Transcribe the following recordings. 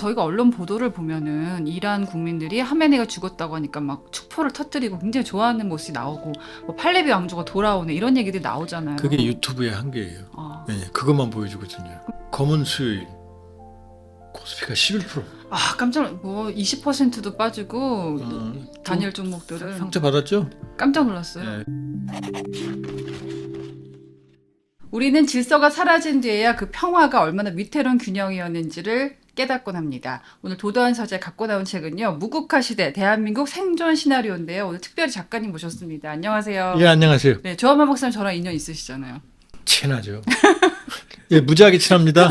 저희가 언론 보도를 보면은 이란 국민들이 하메네이가 죽었다고 하니까 막 축포를 터뜨리고 굉장히 좋아하는 모습이 나오고 뭐 팔레비 왕조가 돌아오네 이런 얘기들이 나오잖아요. 그게 유튜브의 한계예요. 아, 네, 그것만 보여주거든요. 검은 수요일 코스피가 11%. 아 깜짝 뭐 20%도 빠지고 단일 좀 종목들은 상처 받았죠? 깜짝 놀랐어요. 네. 우리는 질서가 사라진 뒤에야 그 평화가 얼마나 위태로운 균형이었는지를 깨닫곤 합니다. 오늘 도도한 서재 갖고 나온 책은요. 무국화 시대 대한민국 생존 시나리오인데요. 오늘 특별히 작가님 모셨습니다. 안녕하세요. 예, 안녕하세요. 네, 조한만 박사님 저랑 인연 있으시잖아요. 친하죠. 예, 무지하게 친합니다.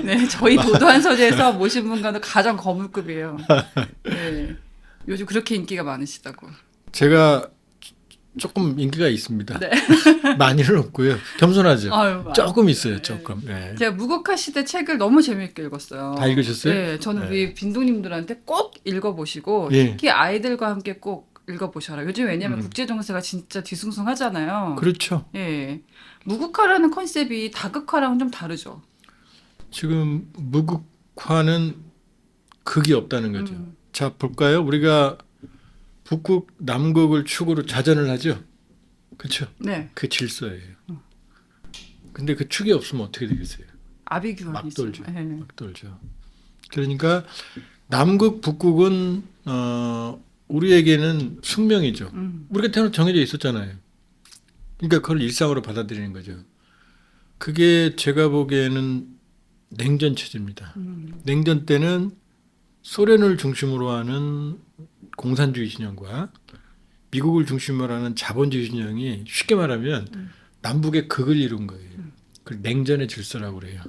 네, 저희 도도한 서재에서 모신 분과는 가장 거물급이에요. 네, 요즘 그렇게 인기가 많으시다고. 제가 조금 인기가 있습니다. 네. 많이는 없고요. 겸손하죠. 아유, 조금 있어요. 네. 조금. 네. 제가 무국화 시대 책을 너무 재미있게 읽었어요. 다 읽으셨어요? 네, 저는 네. 우리 빈동님들한테 꼭 읽어보시고 예. 특히 아이들과 함께 꼭 읽어보셔라. 요즘 왜냐면 음. 국제 정세가 진짜 뒤숭숭하잖아요. 그렇죠. 예, 무국화라는 컨셉이 다극화랑은 좀 다르죠. 지금 무국화는 극이 없다는 거죠. 자, 볼까요? 우리가 북극, 남극을 축으로 자전을 하죠. 그렇죠. 네, 그 질서예요. 근데 그 축이 없으면 어떻게 되겠어요? 아비규환이죠. 막 돌죠. 예. 막 돌죠. 그러니까 남극, 북극은 우리에게는 숙명이죠. 우리가 태어나 정해져 있었잖아요. 그러니까 그걸 일상으로 받아들이는 거죠. 그게 제가 보기에는 냉전 체제입니다. 냉전 때는 소련을 중심으로 하는 공산주의 진영과 미국을 중심으로 하는 자본주의 진영이 쉽게 말하면 남북의 극을 이룬 거예요. 그걸 냉전의 질서라고 그래요.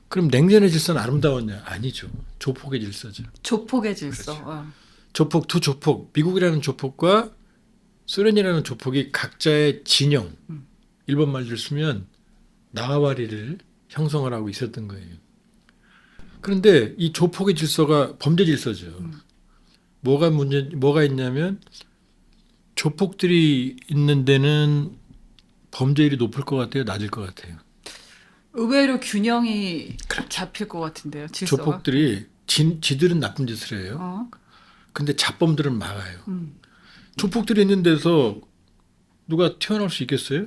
그럼 냉전의 질서는 아름다웠냐? 아니죠. 조폭의 질서죠. 조폭의 질서. 그렇죠. 어. 조폭, 두 조폭, 미국이라는 조폭과 소련이라는 조폭이 각자의 진영, 일본 말로 쓰면 나와바리를 형성을 하고 있었던 거예요. 그런데 이 조폭의 질서가 범죄 질서죠. 뭐가 있냐면 조폭들이 있는 데는 범죄율이 높을 것 같아요, 낮을 것 같아요. 의외로 균형이 잡힐 것 같은데요. 질서가. 조폭들이 지들은 나쁜 짓을 해요. 어? 근데 자범들은 막아요. 조폭들이 있는 데서 누가 튀어나올 수 있겠어요?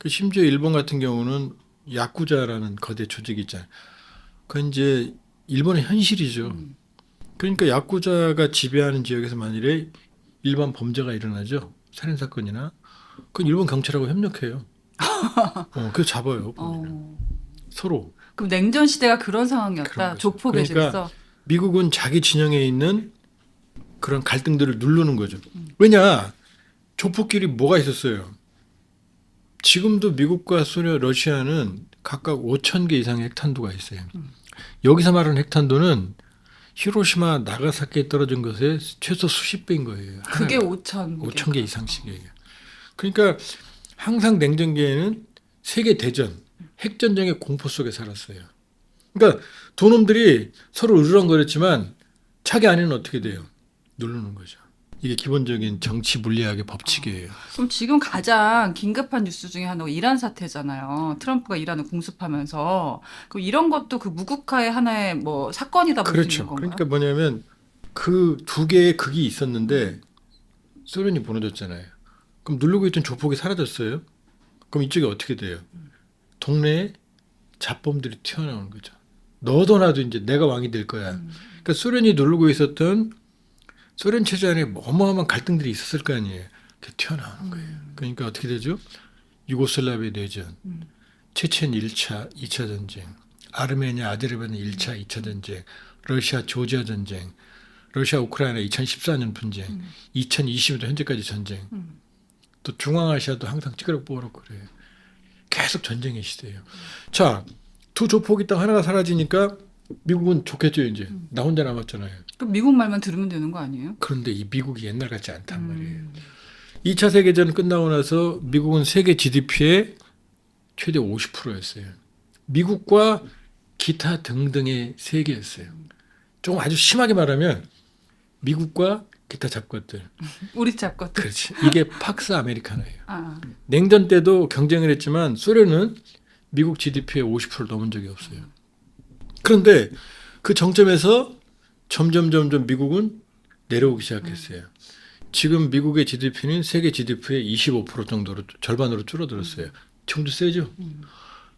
심지어 일본 같은 경우는 야쿠자라는 거대 조직이 있잖아요. 그건 이제 일본의 현실이죠. 그러니까 야쿠자가 지배하는 지역에서 만일에 일반 범죄가 일어나죠. 살인사건이나. 그건 일본 경찰하고 협력해요. 그래서 잡아요. 서로. 그럼 냉전 시대가 그런 상황이었다. 그런 거죠. 조폭의 그러니까 질서. 미국은 자기 진영에 있는 그런 갈등들을 누르는 거죠. 왜냐? 조폭끼리 뭐가 있었어요? 지금도 미국과 소련, 러시아는 각각 5,000개 이상의 핵탄두가 있어요. 여기서 말하는 핵탄두는 히로시마, 나가사키에 떨어진 것의 최소 수십 배인 거예요. 그게 5,000개. 이상씩이에요. 그러니까 항상 냉전기에는 세계 대전, 핵전쟁의 공포 속에 살았어요. 그러니까 두 놈들이 서로 으르렁거렸지만 자기 안에는 어떻게 돼요? 누르는 거죠. 이게 기본적인 정치 물리학의 법칙이에요. 그럼 지금 가장 긴급한 뉴스 중에 하나가 이란 사태잖아요. 트럼프가 이란을 공습하면서 그럼 이런 것도 그 무국화의 하나의 뭐 사건이다 볼 수 있는 그렇죠. 건가요? 그러니까 뭐냐면 그 두 개의 극이 있었는데 소련이 무너졌잖아요. 그럼 누르고 있던 조폭이 사라졌어요. 그럼 이쪽이 어떻게 돼요? 동네에 잡범들이 튀어나오는 거죠. 너도 나도 이제 내가 왕이 될 거야. 그러니까 소련이 누르고 있었던 소련 체제 안에 어마어마한 갈등들이 있었을 거 아니에요. 그게 튀어나오는 거예요. 그러니까 어떻게 되죠? 유고슬라비아 내전, 체첸 1차, 2차 전쟁, 아르메니아, 아제르바이잔 1차, 2차 전쟁, 러시아, 조지아 전쟁, 러시아, 우크라이나 2014년 분쟁, 2020년도 현재까지 전쟁, 또 중앙아시아도 항상 찌그러뽀그럭 그래요. 계속 전쟁의 시대예요. 자, 두 조폭이 딱 하나가 사라지니까 미국은 좋겠죠 이제. 나 혼자 남았잖아요. 그럼 미국 말만 들으면 되는 거 아니에요? 그런데 이 미국이 옛날 같지 않단 말이에요. 2차 세계대전 끝나고 나서 미국은 세계 GDP의 최대 50%였어요. 미국과 기타 등등의 세계였어요. 조금 아주 심하게 말하면 미국과 기타 잡것들. 우리 잡것들. 그렇지. 이게 팍스 아메리카노예요. 아, 냉전 때도 경쟁을 했지만 소련은 미국 GDP의 50%를 넘은 적이 없어요. 그런데 그 정점에서 점점 미국은 내려오기 시작했어요. 지금 미국의 GDP는 세계 GDP의 25% 정도로 절반으로 줄어들었어요. 총도 세죠.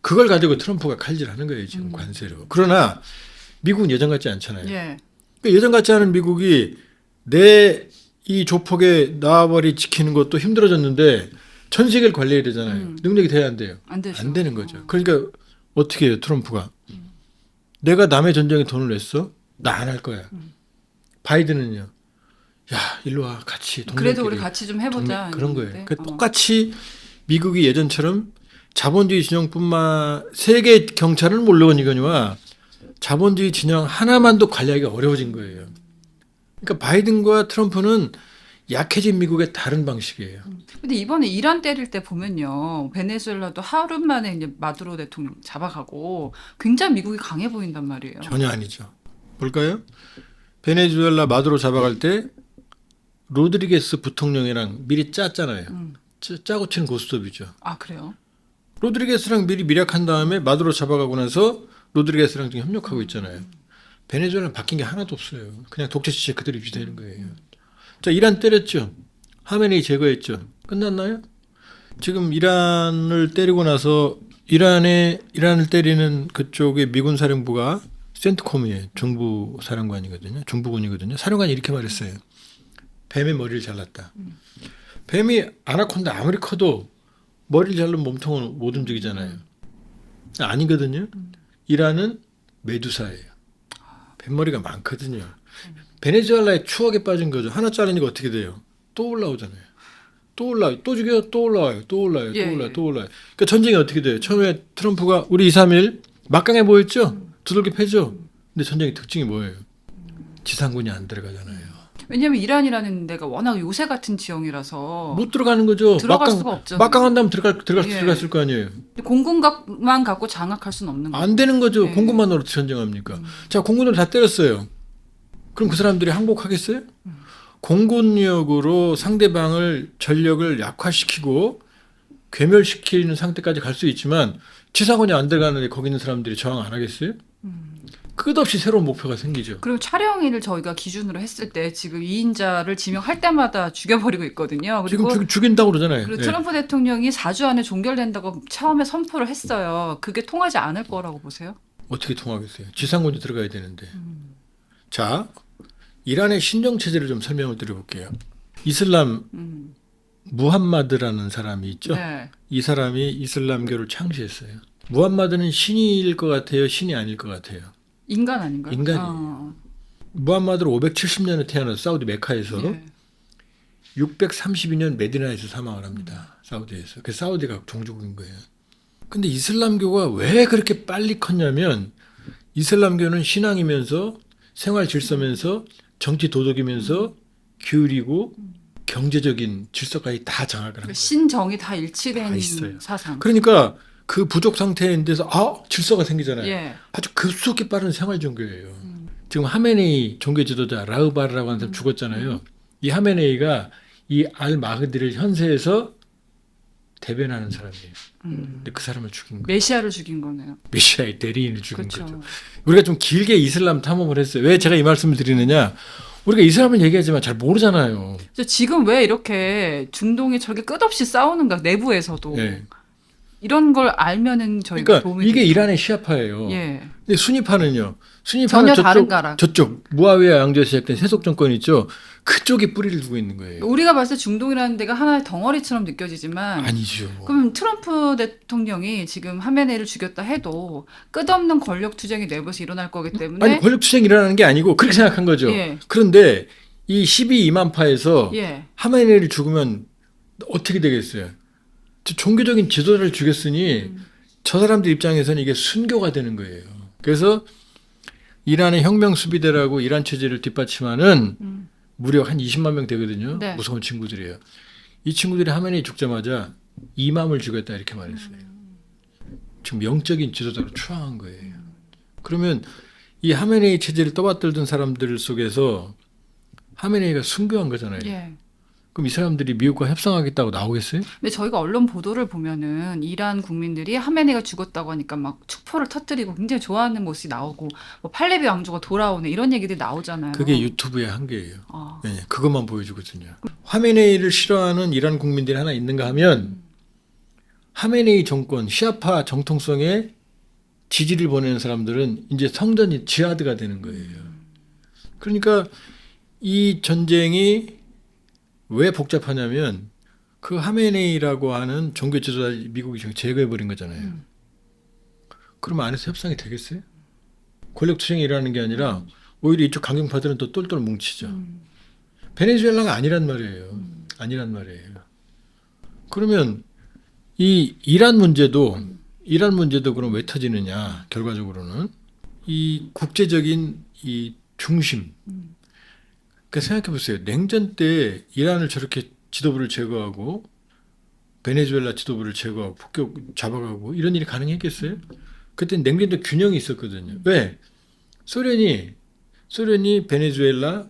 그걸 가지고 트럼프가 칼질하는 거예요. 지금 관세로. 그러나 미국은 예전 같지 않잖아요. 예. 그러니까 예전 같지 않은 미국이 내 이 조폭의 나와버리 지키는 것도 힘들어졌는데 전 세계를 관리해야 되잖아요. 능력이 돼야 안 돼요. 안 되죠. 안 되는 거죠. 그러니까 어떻게 해요, 트럼프가? 내가 남의 전쟁에 돈을 냈어? 나 안 할 거야. 바이든은요. 야, 일로 와. 같이 그래도 우리 동맹끼리 같이 좀 해보자. 그런 거예요. 이랬는데. 그러니까 똑같이 미국이 예전처럼 자본주의 진영뿐만 세계 경찰은 물론이거니와 자본주의 진영 하나만도 관리하기 어려워진 거예요. 그러니까 바이든과 트럼프는 약해진 미국의 다른 방식이에요. 근데 이번에 이란 때릴 때 보면요. 베네수엘라도 하루 만에 이제 마두로 대통령 잡아가고 굉장히 미국이 강해 보인단 말이에요. 전혀 아니죠. 볼까요? 베네수엘라 마두로 잡아갈 때 로드리게스 부통령이랑 미리 짰잖아요. 짜고 치는 고스톱이죠. 아, 그래요? 로드리게스랑 미리 미략한 다음에 마두로 잡아가고 나서 로드리게스랑 지금 협력하고 있잖아요. 베네수엘라는 바뀐 게 하나도 없어요. 그냥 독재 시체 그대로 유지되는 거예요. 자, 이란 때렸죠. 하메네이 제거했죠. 끝났나요? 지금 이란을 때리고 나서 이란을 때리는 그쪽의 미군 사령부가 센트콤이에요. 정부 사령관이거든요. 정부군이거든요. 사령관이 이렇게 말했어요. 뱀의 머리를 잘랐다. 뱀이 아나콘다 아무리 커도 머리를 자르면 몸통은 못 움직이잖아요. 아니거든요. 이란은 메두사예요. 뱀머리가 많거든요. 베네수엘라의 추억에 빠진 거죠. 하나 자르니까 어떻게 돼요? 또 올라오잖아요. 또 올라와요. 또 죽여요. 또 올라와요. 또 올라와요. 예, 또 올라와요. 예. 또 올라와요. 그러니까 전쟁이 어떻게 돼요? 처음에 트럼프가 우리 2, 3일 막강해 보였죠? 두들겨 패죠? 근데 전쟁의 특징이 뭐예요? 지상군이 안 들어가잖아요. 왜냐면 이란이라는 데가 워낙 요새 같은 지형이라서 못 들어가는 거죠. 들어갈 수가 없잖아요. 막강한다면 예. 들어갔을 거 아니에요. 공군만 갖고 장악할 수는 없는 거죠. 안 되는 거죠. 네. 공군만으로 전쟁합니까? 자, 공군을 다 때렸어요. 그럼 그 사람들이 항복하겠어요? 공군력으로 상대방을 전력을 약화시키고 괴멸시키는 상태까지 갈 수 있지만 지상군이 안 들어가는데 거기 있는 사람들이 저항 안 하겠어요? 끝없이 새로운 목표가 생기죠. 그리고 촬영일을 저희가 기준으로 했을 때 지금 2인자를 지명할 때마다 죽여버리고 있거든요. 그리고 지금 죽인다고 그러잖아요. 그리고 네. 트럼프 대통령이 4주 안에 종결된다고 처음에 선포를 했어요. 그게 통하지 않을 거라고 보세요? 어떻게 통하겠어요? 지상군이 들어가야 되는데. 자, 이란의 신정 체제를 좀 설명을 드려볼게요. 이슬람 무함마드라는 사람이 있죠. 네. 이 사람이 이슬람교를 창시했어요. 무함마드는 신일 것 같아요? 신이 아닐 것 같아요? 인간 아닌가요? 인간이에요. 무함마드는 570년에 태어나서 사우디 메카에서 예. 632년 메디나에서 사망을 합니다. 사우디에서. 그래서 사우디가 종주국인 거예요. 근데 이슬람교가 왜 그렇게 빨리 컸냐면 이슬람교는 신앙이면서 생활 질서면서 정치 도덕이면서 규율이고 경제적인 질서까지 다 장악을 한 거예요. 신정이 다 일치된 다 있어요. 사상. 그러니까 그 부족 상태인 데서 질서가 생기잖아요. 예. 아주 급속히 빠른 생활 종교예요. 지금 하메네이 종교 지도자 라흐바르라고 하는 사람 죽었잖아요. 이 하메네이가 이 알 마흐디를 현세에서 대변하는 사람이에요. 근데 그 사람을 죽인 거예요. 메시아를 죽인 거네요. 메시아의 대리인을 죽인 그렇죠. 거죠. 우리가 좀 길게 이슬람 탐험을 했어요. 왜 제가 이 말씀을 드리느냐? 우리가 이슬람을 얘기하지만 잘 모르잖아요. 그래서 지금 왜 이렇게 중동이 저렇게 끝없이 싸우는가 내부에서도 네. 이런 걸 알면은 저희가 그러니까 도움이 이게 되죠. 이란의 시아파예요. 예. 근데 수니파는요. 전혀 수니파는 다른 가락. 저쪽 무아위야 양조에서 시작된 세속 정권 있죠. 그쪽에 뿌리를 두고 있는 거예요. 우리가 봤을 때 중동이라는 데가 하나의 덩어리처럼 느껴지지만 아니죠. 그럼 트럼프 대통령이 지금 하메네이를 죽였다 해도 끝없는 권력 투쟁이 내부에서 일어날 거기 때문에 아니 권력 투쟁이 일어나는 게 아니고 그렇게 생각한 거죠. 예. 그런데 이 12이만파에서 예. 하메네이를 죽으면 어떻게 되겠어요? 종교적인 지도자를 죽였으니 저 사람들 입장에서는 이게 순교가 되는 거예요. 그래서 이란의 혁명 수비대라고 이란 체제를 뒷받침하는 무려 한 20만 명 되거든요. 네. 무서운 친구들이에요. 이 친구들이 하메네이 죽자마자 이맘을 죽였다 이렇게 말했어요. 지금 영적인 지도자로 추앙한 거예요. 그러면 이 하메네이 체제를 떠받들던 사람들 속에서 하메네이가 순교한 거잖아요. 예. 그럼 이 사람들이 미국과 협상하겠다고 나오겠어요? 근데 저희가 언론 보도를 보면은 이란 국민들이 하메네이가 죽었다고 하니까 막 축포를 터뜨리고 굉장히 좋아하는 모습이 나오고 뭐 팔레비 왕조가 돌아오네 이런 얘기들이 나오잖아요. 그게 유튜브의 한계예요. 아, 네, 그것만 보여주거든요. 하메네이를 싫어하는 이란 국민들이 하나 있는가 하면 하메네이 정권, 시아파 정통성에 지지를 보내는 사람들은 이제 성전이 지하드가 되는 거예요. 그러니까 이 전쟁이 왜 복잡하냐면 그 하메네이라고 하는 종교 지도자 미국이 제거해 버린 거잖아요. 그러면 안에서 협상이 되겠어요? 권력 투쟁이 일어나는 게 아니라 오히려 이쪽 강경파들은 또 똘똘 뭉치죠. 베네수엘라가 아니란 말이에요. 아니란 말이에요. 그러면 이 이란 문제도 그럼 왜 터지느냐? 결과적으로는 이 국제적인 이 중심. 그러니까 생각해 보세요. 냉전 때 이란을 저렇게 지도부를 제거하고 베네수엘라 지도부를 제거하고 폭격 잡아가고 이런 일이 가능했겠어요? 그때 냉전 때 균형이 있었거든요. 왜? 소련이 베네수엘라,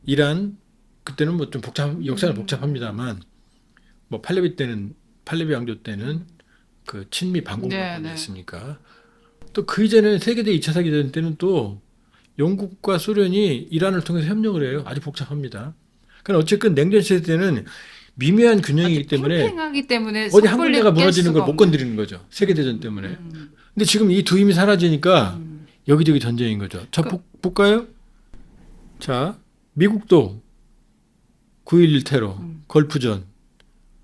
이란 그때는 뭐 좀 역사는 복잡합니다만 뭐 팔레비 왕조 때는 그 친미 반공국가였으니까 또 그 이전에 세계대 2차 세계대전 때는 또 영국과 소련이 이란을 통해서 협력을 해요. 아주 복잡합니다. 그러니까 어쨌든 냉전 시대 때는 미묘한 균형이기 때문에 팽팽하기 때문에 어디 한 군데가 깰 무너지는 걸 수가 못 없는. 건드리는 거죠. 세계대전 때문에. 근데 지금 이 두 힘이 사라지니까 여기저기 전쟁인 거죠. 자, 볼까요? 자, 미국도 9.11 테러, 걸프전,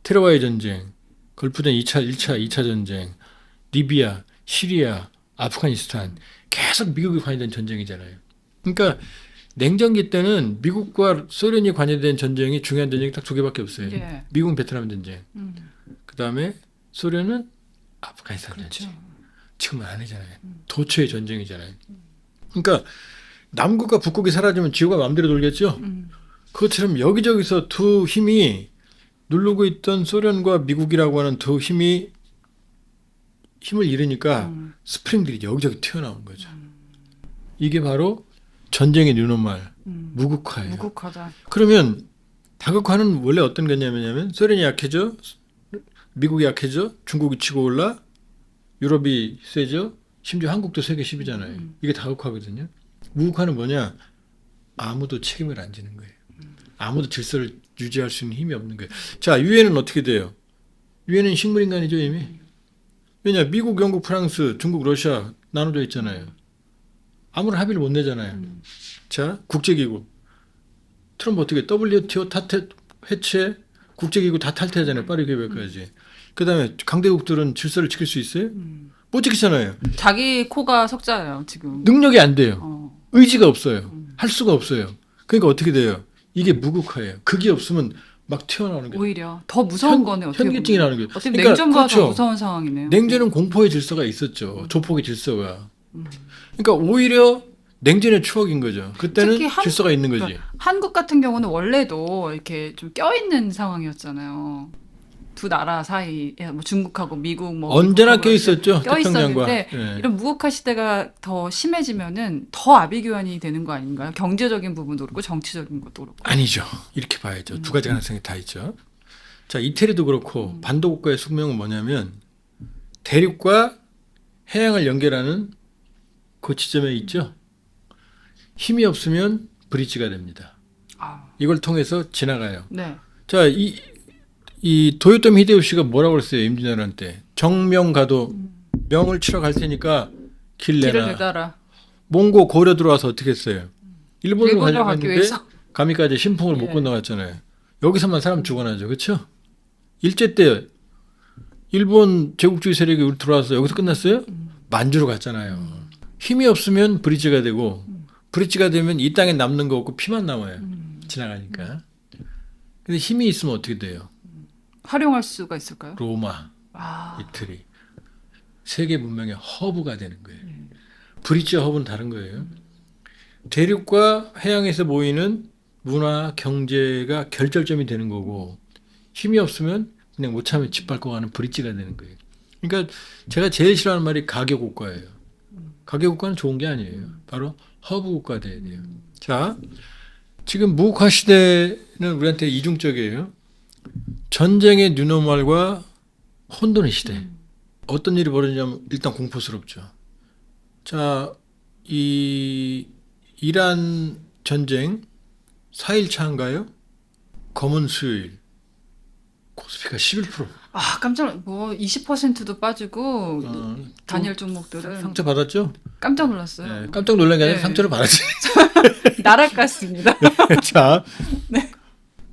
테러와의 전쟁, 걸프전 1차 전쟁, 리비아, 시리아, 아프가니스탄 계속 미국이 관여된 전쟁이잖아요. 그러니까 냉전기 때는 미국과 소련이 관여된 전쟁이 중요한 전쟁이 딱 두 개밖에 없어요. 예. 미국은 베트남 전쟁, 그 다음에 소련은 아프가니스탄 그렇죠. 전쟁. 지금은 아니잖아요. 도처의 전쟁이잖아요. 그러니까 남극과 북극이 사라지면 지구가 마음대로 돌겠죠. 그것처럼 여기저기서 두 힘이 누르고 있던 소련과 미국이라고 하는 두 힘이 힘을 잃으니까 스프링들이 여기저기 튀어나온 거죠. 이게 바로 전쟁의 뉴노말, 무국화예요. 무국하다. 그러면 다극화는 원래 어떤 거냐면 소련이 약해져, 미국이 약해져, 중국이 치고 올라, 유럽이 세져, 심지어 한국도 세계 10위잖아요. 이게 다극화거든요. 무국화는 뭐냐? 아무도 책임을 안 지는 거예요. 아무도 질서를 유지할 수 있는 힘이 없는 거예요. 자, 유엔은 어떻게 돼요? 유엔은 식물인간이죠, 이미. 왜냐? 미국, 영국, 프랑스, 중국, 러시아 나눠져 있잖아요. 아무런 합의를 못 내잖아요. 자, 국제기구. 트럼프 어떻게 WTO 해체, 국제기구 다 탈퇴하잖아요. 파리 계획까지. 그다음에 강대국들은 질서를 지킬 수 있어요? 못 지키잖아요. 자기 코가 석자예요 지금. 능력이 안 돼요. 어. 의지가 없어요. 할 수가 없어요. 그러니까 어떻게 돼요? 이게 무국화예요. 그게 없으면 막 튀어나오는 거예요. 오히려 더 무서운 거네. 어떻게 현기증이 보면. 나는 거예요. 어떻게 그러니까 냉전보다 그렇죠. 더 무서운 상황이네요. 냉전은 공포의 질서가 있었죠. 조폭의 질서가. 그러니까 오히려 냉전의 추억인 거죠. 그때는 특히 질서가 있는 거지. 그러니까 한국 같은 경우는 원래도 이렇게 좀 껴있는 상황이었잖아요. 두 나라 사이에 뭐 중국하고 미국 뭐 언제나 미국하고 껴 있었죠. 껴 태평양과. 있었는데 예. 이런 무국화 시대가 더 심해지면은 더 아비규환이 되는 거 아닌가요? 경제적인 부분도 그렇고 정치적인 것도 그렇고. 아니죠. 이렇게 봐야죠. 두 가지 가능성이 다 있죠. 자, 이태리도 그렇고 반도 국가의 숙명은 뭐냐면 대륙과 해양을 연결하는 그 지점에 있죠. 힘이 없으면 브릿지가 됩니다. 아, 이걸 통해서 지나가요. 네. 자, 이 도요토미 히데요시가 뭐라고 그랬어요? 임진왜란 때. 정명가도 명을 치러 갈 테니까 길 길을 내놔. 내달아. 몽고 고려 들어와서 어떻게 했어요? 일본으로 일본으로 가려고 가기 했는데 위해서. 가미까지 신풍을 못 예. 건너갔잖아요. 여기서만 사람 죽어나죠. 그렇죠? 일제 때 일본 제국주의 세력이 우리 들어와서 여기서 끝났어요? 만주로 갔잖아요. 힘이 없으면 브릿지가 되고 브릿지가 되면 이 땅에 남는 거 없고 피만 남아요. 지나가니까. 근데 힘이 있으면 어떻게 돼요? 활용할 수가 있을까요? 로마, 아, 이태리. 세계 문명의 허브가 되는 거예요. 브릿지와 허브는 다른 거예요. 대륙과 해양에서 모이는 문화, 경제가 결절점이 되는 거고 힘이 없으면 그냥 못 참에 짓밟고 가는 브릿지가 되는 거예요. 그러니까 제가 제일 싫어하는 말이 가계국가예요. 가계국가는 좋은 게 아니에요. 바로 허브국가 돼야 돼요. 자, 지금 무국화 시대는 우리한테 이중적이에요. 전쟁의 뉴노멀과 혼돈의 시대. 어떤 일이 벌어지냐면 일단 공포스럽죠. 자, 이 이란 전쟁 4일차인가요? 검은 수요일. 코스피가 11%. 아, 깜짝 뭐 20%도 빠지고 단일 좀 종목들은 상처 받았죠? 깜짝 놀랐어요. 네, 깜짝 놀란 게 아니라 네. 상처를 받았지. 날아갔습니다. 자, 네.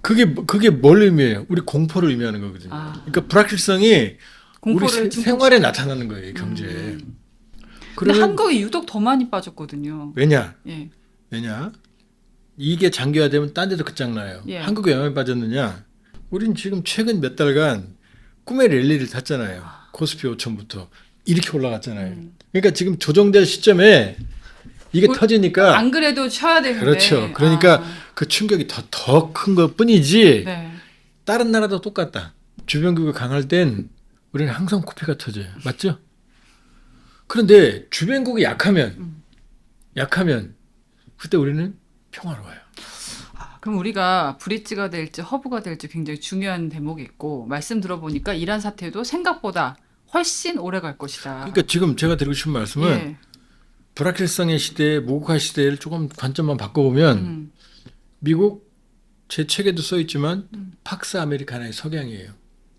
그게 뭘 의미해요? 우리 공포를 의미하는 거거든요. 아. 그러니까 불확실성이 우리 공포를 생활에 나타나는 거예요, 경제에. 근데 그러면 한국이 유독 더 많이 빠졌거든요. 왜냐? 예. 이게 장기화되면 딴 데도 끝장나요. 예. 한국에 영향을 빠졌느냐? 우린 지금 최근 몇 달간 꿈의 랠리를 탔잖아요. 코스피 5천부터 이렇게 올라갔잖아요. 그러니까 지금 조정될 시점에 이게 터지니까 안 그래도 쳐야 되는데. 그렇죠. 그러니까 그 충격이 더 큰 것 뿐이지 네. 다른 나라도 똑같다. 주변국이 강할 땐 우리는 항상 코피가 터져요. 맞죠? 그런데 주변국이 약하면 그때 우리는 평화로워요. 그럼 우리가 브릿지가 될지 허브가 될지 굉장히 중요한 대목이 있고 말씀 들어보니까 이란 사태도 생각보다 훨씬 오래 갈 것이다. 그러니까 지금 제가 드리고 싶은 말씀은 예. 불확실성의 시대, 무국화 시대를 조금 관점만 바꿔보면 미국 제 책에도 써 있지만 팍스 아메리카나의 석양이에요.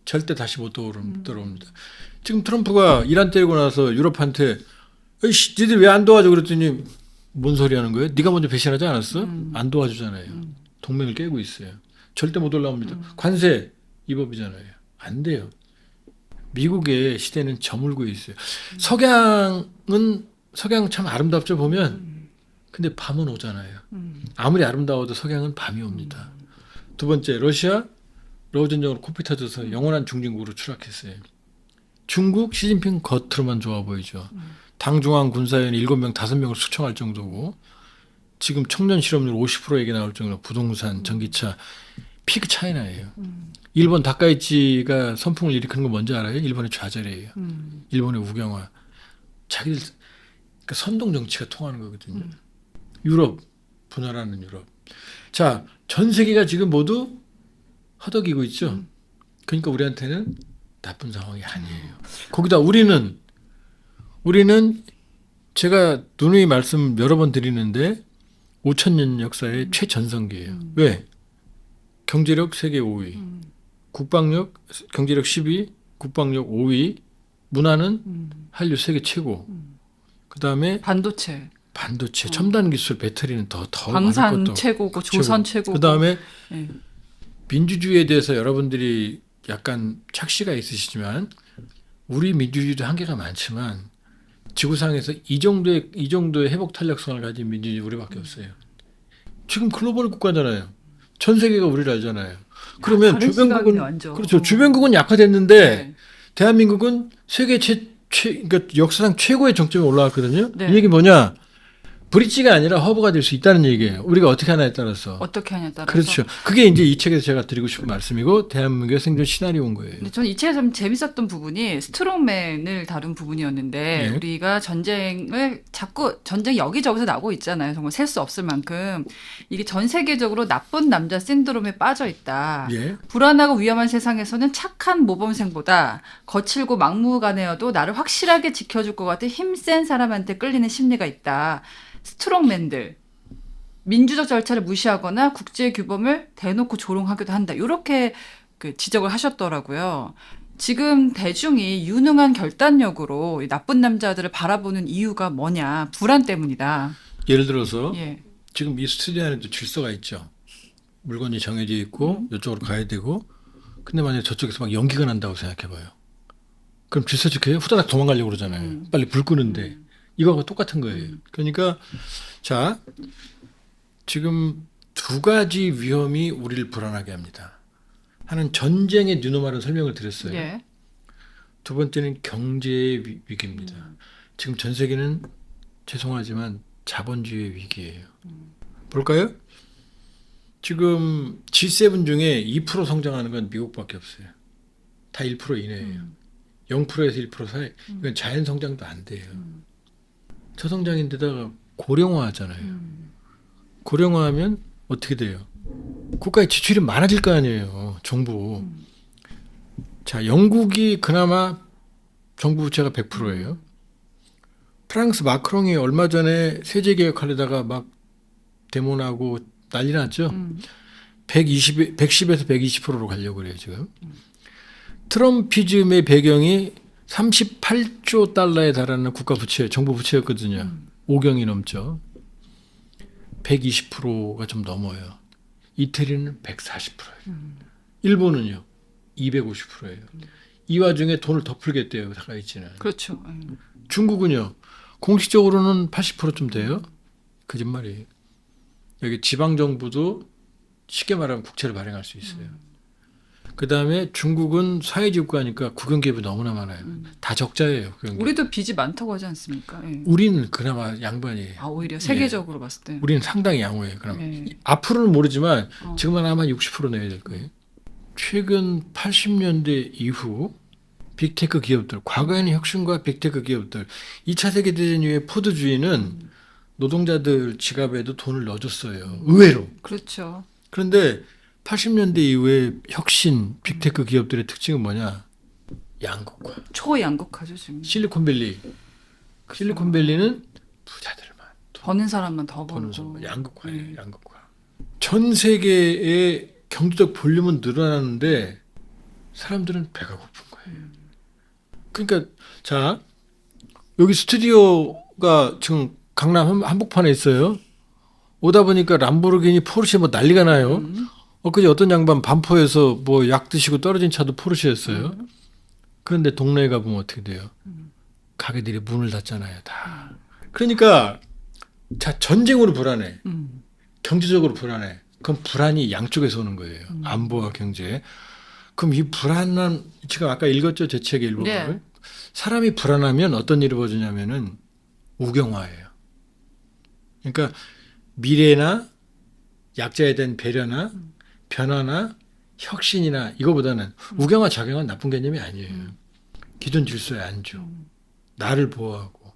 절대 다시 못 들어옵니다. 지금 트럼프가 이란 때리고 나서 유럽한테 에이씨, 니들 왜 안 도와줘 그랬더니 뭔 소리 하는 거예요? 네가 먼저 배신하지 않았어? 안 도와주잖아요. 동맹을 깨고 있어요. 절대 못 올라옵니다. 관세 위법이잖아요. 안 돼요. 미국의 시대는 저물고 있어요. 석양 참 아름답죠 보면. 근데 밤은 오잖아요. 아무리 아름다워도 석양은 밤이 옵니다. 두 번째, 러시아 러전적으로 코피 터져서 영원한 중진국으로 추락했어요. 중국 시진핑 겉으로만 좋아 보이죠. 당중앙 군사위원 7명, 5명을 숙청할 정도고 지금 청년 실업률 50% 얘기 나올 정도로 부동산, 전기차 피크 차이나예요. 일본 다카이치가 선풍을 일으키는 거 뭔지 알아요? 일본의 좌절이에요. 일본의 우경화. 자기들 그러니까 선동 정치가 통하는 거거든요. 유럽, 분열하는 유럽. 자, 전 세계가 지금 모두 허덕이고 있죠. 그러니까 우리한테는 나쁜 상황이 아니에요. 거기다 우리는 제가 누누이 말씀 여러 번 드리는데 5,000년 역사의 최전성기예요. 왜? 경제력 세계 5위, 국방력 경제력 10위, 국방력 5위, 문화는 한류 세계 최고. 그 다음에 반도체, 첨단 기술, 배터리는 더 광산 많을 것도 최고고 조선 최고고. 그 다음에 예. 민주주의에 대해서 여러분들이 약간 착시가 있으시지만 우리 민주주의도 한계가 많지만 지구상에서 이 정도의 회복 탄력성을 가진 민주주의 우리밖에 없어요. 지금 글로벌 국가잖아요. 전 세계가 우리를 알잖아요. 그러면 다른 주변국은 시각이네, 완전. 그렇죠. 주변국은 약화됐는데 네. 대한민국은 세계 그러니까 역사상 최고의 정점에 올라왔거든요. 네. 이 얘기 뭐냐? 브릿지가 아니라 허브가 될 수 있다는 얘기예요. 우리가 어떻게 하냐에 따라서. 어떻게 하냐에 따라서. 그렇죠. 그게 이제 이 책에서 제가 드리고 싶은 말씀이고 대한민국의 생존 시나리오인 거예요. 근데 저는 이 책에서 좀 재밌었던 부분이 스트롱맨을 다룬 부분이었는데 네. 우리가 전쟁을 자꾸 전쟁 여기저기서 나고 있잖아요. 정말 셀 수 없을 만큼 이게 전 세계적으로 나쁜 남자 신드롬에 빠져 있다. 예. 불안하고 위험한 세상에서는 착한 모범생보다 거칠고 막무가내여도 나를 확실하게 지켜줄 것 같은 힘센 사람한테 끌리는 심리가 있다. 스트롱맨들 민주적 절차를 무시하거나 국제 규범을 대놓고 조롱하기도 한다. 이렇게 그 지적을 하셨더라고요. 지금 대중이 유능한 결단력으로 이 나쁜 남자들을 바라보는 이유가 뭐냐? 불안 때문이다. 예를 들어서 예. 지금 이 스튜디오 안에도 질서가 있죠. 물건이 정해져 있고 이쪽으로 가야 되고 근데 만약에 저쪽에서 막 연기가 난다고 생각해봐요. 그럼 질서 지켜요? 후다닥 도망가려고 그러잖아요. 빨리 불 끄는데. 이거하고 똑같은 거예요. 그러니까 자 지금 두 가지 위험이 우리를 불안하게 합니다. 하나는 전쟁의 뉴노멀은 설명을 드렸어요. 예. 두 번째는 경제의 위기입니다. 지금 전 세계는 죄송하지만 자본주의의 위기예요. 볼까요? 지금 G7 중에 2% 성장하는 건 미국밖에 없어요. 다 1% 이내예요. 0%에서 1% 사이. 이건 자연 성장도 안 돼요. 저성장인데다가 고령화하잖아요. 고령화하면 어떻게 돼요? 국가의 지출이 많아질 거 아니에요. 정부. 자, 영국이 그나마 정부 부채가 100%예요. 프랑스 마크롱이 얼마 전에 세제 개혁하려다가 막 데모나고 난리 났죠. 110에서 120%로 가려고 그래요, 지금. 트럼피즘의 배경이 38조 달러에 달하는 국가 부채, 정부 부채였거든요. 5경이 넘죠. 120%가 좀 넘어요. 이태리는 140%예요. 일본은요, 250%예요. 이 와중에 돈을 더 풀겠대요, 사가이치는. 그렇죠. 중국은요, 공식적으로는 80%좀 돼요. 거짓말이에요. 여기 지방 정부도 쉽게 말하면 국채를 발행할 수 있어요. 그 다음에 중국은 사회주의 국가니까 국영 기업이 너무나 많아요. 다 적자예요. 국영 기업. 우리도 빚이 많다고 하지 않습니까? 예. 우리는 그나마 양반이에요. 아, 오히려 세계적으로 봤을 때. 우리는 상당히 양호해요. 그럼 예. 앞으로는 모르지만 어. 지금은 아마 60% 내야 될 거예요. 최근 80년대 이후 빅테크 기업들, 과거에는 혁신과 빅테크 기업들, 2차 세계대전 이후에 포드주의는 노동자들 지갑에도 돈을 넣어줬어요. 의외로. 그렇죠. 그런데 80년대 이후에 혁신, 빅테크 기업들의 특징은 뭐냐? 양극화. 초양극화죠 지금. 실리콘밸리. 실리콘밸리는 부자들만 버는 사람만 더 버는 벌고. 사람. 양극화예요. 양극화. 전 세계의 경제적 볼륨은 늘어나는데 사람들은 배가 고픈 거예요. 그러니까 자 여기 스튜디오가 지금 강남 한복판에 있어요. 오다 보니까 람보르기니, 포르쉐 뭐 난리가 나요. 엊그제 어떤 양반 반포에서 뭐 약 드시고 떨어진 차도 포르쉐였어요. 그런데 동네에 가보면 어떻게 돼요? 가게들이 문을 닫잖아요. 다. 그러니까 자 전쟁으로 불안해. 경제적으로 불안해. 그럼 불안이 양쪽에서 오는 거예요. 안보와 경제. 그럼 이 불안한 지금 아까 읽었죠 제 책의 일부분을. 네. 사람이 불안하면 어떤 일이 벌어지냐면은 우경화예요. 그러니까 미래나 약자에 대한 배려나 변화나 혁신이나 이거보다는 우경화 작용은 나쁜 개념이 아니에요. 기존 질서에 안주. 나를 보호하고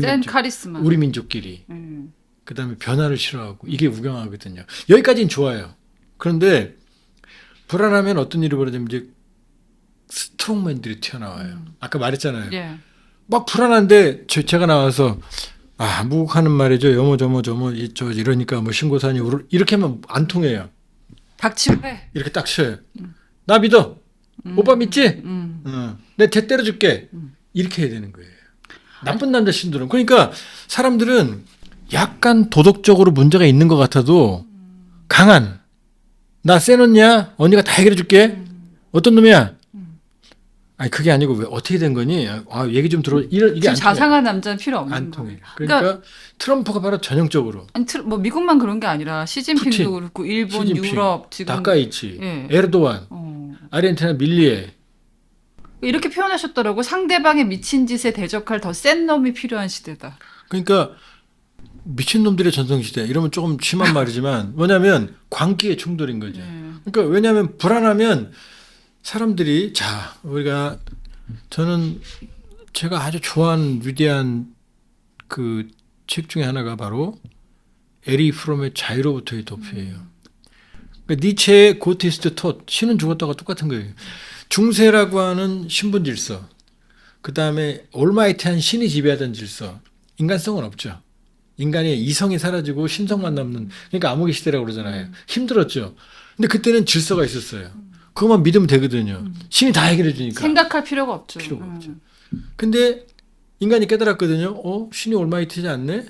센 카리스마. 우리 민족끼리 그다음에 변화를 싫어하고 이게 우경화거든요. 여기까지는 좋아요. 그런데 불안하면 어떤 일이 벌어지면 이제 스트롱맨들이 튀어나와요. 아까 말했잖아요. 예. 막 불안한데 제가 나와서 무국하는 말이죠. 여모저모 저 이러니까 뭐 신고사니 이렇게 하면 안 통해요. 닥치고 해. 이렇게 딱 쳐요. 나 믿어. 오빠 믿지? 내 대 때려줄게. 이렇게 해야 되는 거예요. 나쁜 남자 신드롬. 그러니까 사람들은 약간 도덕적으로 문제가 있는 것 같아도 강한 나 쎄놓냐? 언니가 다 해결해줄게. 어떤 놈이야? 아니 그게 아니고 왜 어떻게 된 거니? 얘기 좀 들어. 이게 지금 안 통해. 자상한 남자는 필요 없는 안 거예요. 통해. 그러니까 트럼프가 바로 전형적으로 아니, 뭐 미국만 그런 게 아니라 시진핑도 푸틴, 그렇고 일본, 시진핑, 유럽 지금 다카이치, 예. 에르도안, 아르헨티나 밀리에. 이렇게 표현하셨더라고. 상대방의 미친 짓에 대적할 더 센 놈이 필요한 시대다. 그러니까 미친놈들의 전성시대 이러면 조금 심한 말이지만 뭐냐면 광기의 충돌인 거죠. 그러니까 왜냐하면 불안하면 사람들이 저는 제가 아주 좋아하는 위대한 그 책 중에 하나가 바로 에리 프롬의 자유로부터의 도피예요. 그러니까 니체의 고티스트 톳 신은 죽었다가 똑같은 거예요. 중세라고 하는 신분 질서, 그 다음에 올마이티한 신이 지배하던 질서, 인간성은 없죠. 인간의 이성이 사라지고 신성만 남는, 그러니까 암흑의 시대라고 그러잖아요. 힘들었죠. 근데 그때는 질서가 있었어요. 그것만 믿으면 되거든요. 신이 다 해결해 주니까. 생각할 필요가 없죠. 필요가 없죠. 근데 인간이 깨달았거든요. 신이 올마이티지 않네?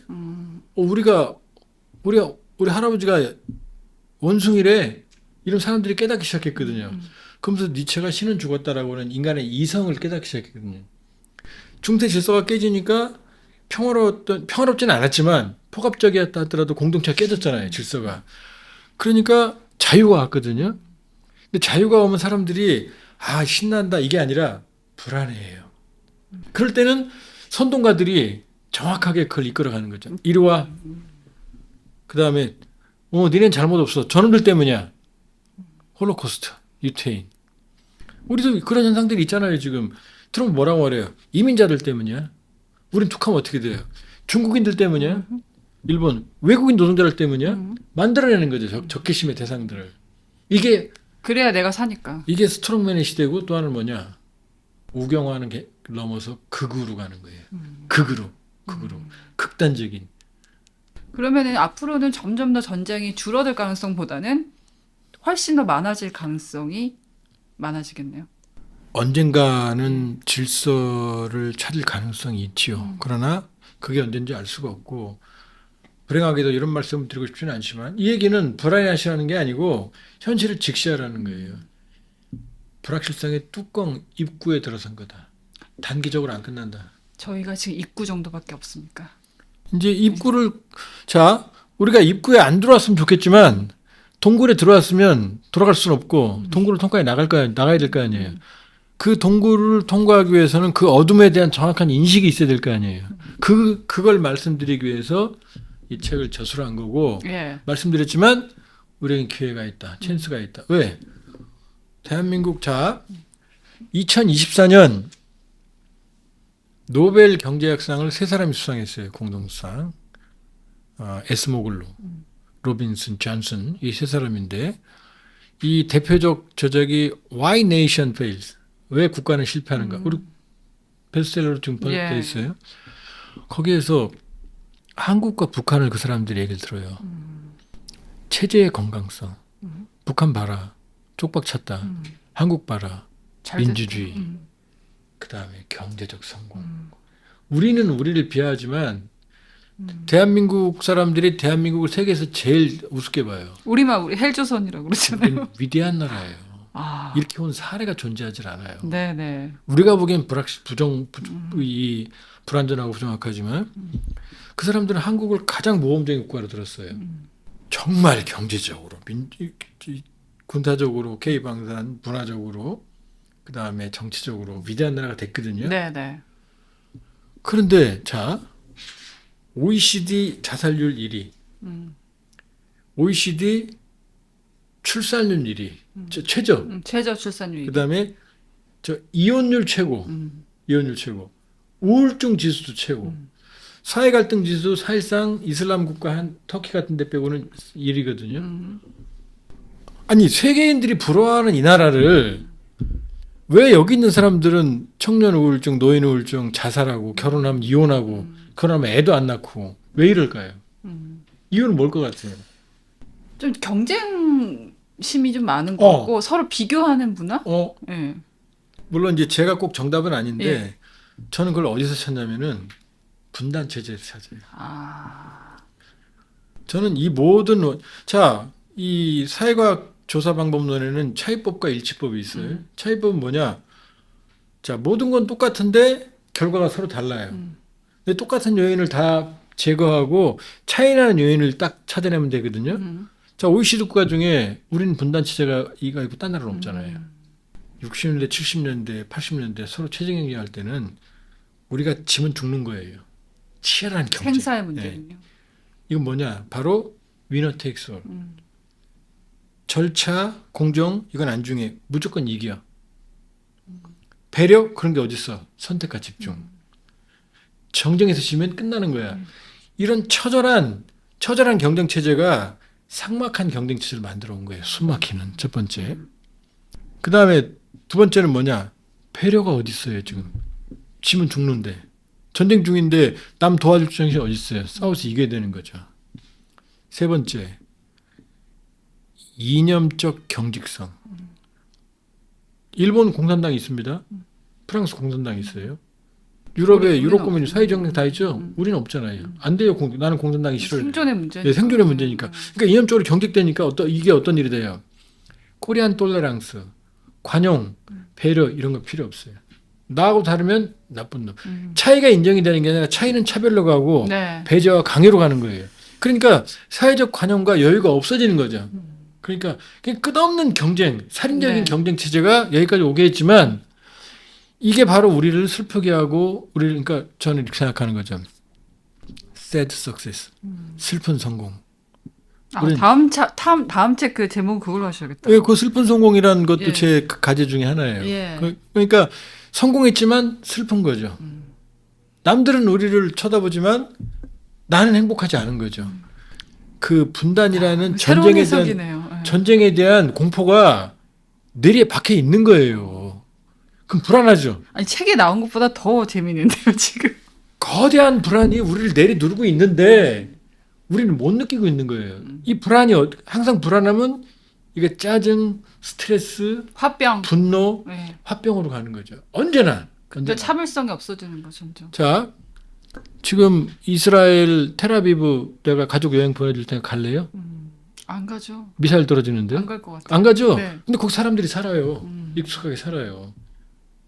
우리 할아버지가 원숭이래. 이런 사람들이 깨닫기 시작했거든요. 그러면서 니체가 신은 죽었다라고 하는 인간의 이성을 깨닫기 시작했거든요. 중세 질서가 깨지니까 평화롭지는 않았지만 포괄적이었다 하더라도 공동체가 깨졌잖아요. 질서가. 그러니까 자유가 왔거든요. 근데 자유가 오면 사람들이 신난다 이게 아니라 불안해해요. 그럴 때는 선동가들이 정확하게 그걸 이끌어가는 거죠. 이리 와. 그 다음에 니넨 잘못 없어. 저놈들 때문이야. 홀로코스트, 유태인. 우리도 그런 현상들이 있잖아요. 지금 트럼프 뭐라고 말해요? 이민자들 때문이야. 우린 툭하면 어떻게 돼요? 중국인들 때문이야. 일본 외국인 노동자들 때문이야? 만들어내는 거죠. 적개심의 대상들을. 이게 그래야 내가 사니까. 스트롱맨의 시대고 또 하나는 뭐냐? 우경화하는 게 넘어서 극으로 가는 거예요. 극으로. 극단적인. 그러면은 앞으로는 점점 더 전쟁이 줄어들 가능성보다는 훨씬 더 많아질 가능성이 많아지겠네요. 언젠가는 질서를 찾을 가능성이 있지요. 그러나 그게 언젠지 알 수가 없고 불행하게도 이런 말씀을 드리고 싶지는 않지만 이 얘기는 불안해하시라는 게 아니고 현실을 직시하라는 거예요. 불확실성의 뚜껑 입구에 들어선 거다. 단기적으로 안 끝난다. 저희가 지금 입구 정도밖에 없으니까. 이제 입구를 자 우리가 입구에 안 들어왔으면 좋겠지만 동굴에 들어왔으면 돌아갈 수는 없고 동굴을 통과해 나가야 될 거 아니에요. 그 동굴을 통과하기 위해서는 그 어둠에 대한 정확한 인식이 있어야 될 거 아니에요. 그걸 말씀드리기 위해서 이 책을 저술한 거고 예. 말씀드렸지만 우리에겐 기회가 있다. 찬스가 있다. 왜? 대한민국 2024년 노벨 경제학상을 세 사람이 수상했어요. 공동수상. 에스모글루, 로빈슨, 존슨 이 세 사람인데 이 대표적 저작이 Why Nation Fails. 왜 국가는 실패하는가? 우리 베스트셀러로 지금 번역되어 있어요. 거기에서 한국과 북한을 그 사람들이 얘기를 들어요. 체제의 건강성. 북한 봐라. 쪽박 찼다. 한국 봐라. 민주주의. 그다음에 경제적 성공. 우리는 우리를 비하하지만 대한민국 사람들이 대한민국을 세계에서 제일 우습게 봐요. 우리 헬조선이라고 그러잖아요. 우리는 위대한 나라예요. 아. 이렇게 온 사례가 존재하지 않아요. 네네. 우리가 보기엔 불안전하고 부정확하지만 그 사람들은 한국을 가장 모범적인 국가로 들었어요. 정말 경제적으로, 군사적으로, K방산, 문화적으로, 그 다음에 정치적으로 위대한 나라가 됐거든요. 네네. 그런데 OECD 자살률 1위, OECD 출산율 1위, 최저. 최저 출산율. 그 다음에 이혼율 최고, 이혼율 최고, 우울증 지수도 최고, 사회 갈등 지수 사실상 이슬람 국가 한 터키 같은 데 빼고는 1위거든요. 아니 세계인들이 부러워하는 이 나라를 왜 여기 있는 사람들은 청년 우울증, 노인 우울증, 자살하고 결혼하면 이혼하고 결혼하면 애도 안 낳고 왜 이럴까요? 이유는 뭘 것 같아요? 좀 경쟁심이 좀 많은 것 같고 서로 비교하는 문화? 예. 물론 이제 제가 꼭 정답은 아닌데 저는 그걸 어디서 찾냐면은 분단 체제에서 찾아요. 저는 이 모든 이 사회과학 조사 방법론에는 차이법과 일치법이 있어요. 차이법은 뭐냐? 모든 건 똑같은데 결과가 서로 달라요. 근데 똑같은 요인을 다 제거하고 차이나는 요인을 딱 찾아내면 되거든요. OECD 국가 중에 우리는 분단 체제가 이가 있고 딴 나라는 없잖아요. 60년대, 70년대, 80년대 서로 체제 경쟁할 때는 우리가 지면 죽는 거예요. 치열한 경쟁. 생사의 문제군요. 이건 뭐냐? 바로 위너 테이크스 올. 절차, 공정 이건 안 중요해. 무조건 이겨. 배려 그런 게 어딨어? 선택과 집중. 정쟁에서 지면 끝나는 거야. 이런 처절한 경쟁 체제가 삭막한 경쟁 체제를 만들어 온 거예요. 숨막히는 첫 번째. 그 다음에 두 번째는 뭐냐? 배려가 어디 있어요 지금? 지면 죽는데. 전쟁 중인데 남 도와줄 정신이 어디 있어요? 싸워서 이겨야 되는 거죠. 세 번째, 이념적 경직성. 일본 공산당이 있습니다. 프랑스 공산당이 있어요. 유럽에 유럽 국민이 사회정당 다 있죠. 우리는 없잖아요. 안 돼요. 나는 공산당이 싫어요. 생존의 문제. 네, 생존의 문제니까. 그러니까 이념적으로 경직되니까 이게 어떤 일이 돼요? 코리안 톨레랑스, 관용, 배려 이런 거 필요 없어요. 나하고 다르면 나쁜 놈. 차이가 인정이 되는 게 아니라 차이는 차별로 가고 배제와 강요로 가는 거예요. 그러니까 사회적 관용과 여유가 없어지는 거죠. 그러니까 끝없는 경쟁, 살인적인 경쟁 체제가 여기까지 오게 했지만 이게 바로 우리를 슬프게 하고 그러니까 저는 이렇게 생각하는 거죠. sad success, 슬픈 성공. 다음 책 그 제목 그걸로 하셔야겠다. 그 슬픈 성공이라는 것도 제 가제 중에 하나예요. 그러니까 성공했지만 슬픈 거죠. 남들은 우리를 쳐다보지만 나는 행복하지 않은 거죠. 그 분단이라는 새로운 전쟁에 대한 해석이네요. 예. 전쟁에 대한 공포가 뇌리에 박혀 있는 거예요. 그럼 불안하죠. 아니 책에 나온 것보다 더 재밌는데요 지금. 거대한 불안이 우리를 내리누르고 있는데 우리는 못 느끼고 있는 거예요. 이 불안이 항상 불안하면 이게 짜증, 스트레스, 화병. 분노, 네. 화병으로 가는 거죠. 언제나. 근데 참을성이 없어지는 거죠. 점점. 자, 지금 이스라엘 테라비브 내가 가족 여행 보내줄 테니까 갈래요? 안 가죠. 미사일 떨어지는데? 안 갈 것 같아요. 안 가죠? 네. 근데 거기 사람들이 살아요. 익숙하게 살아요.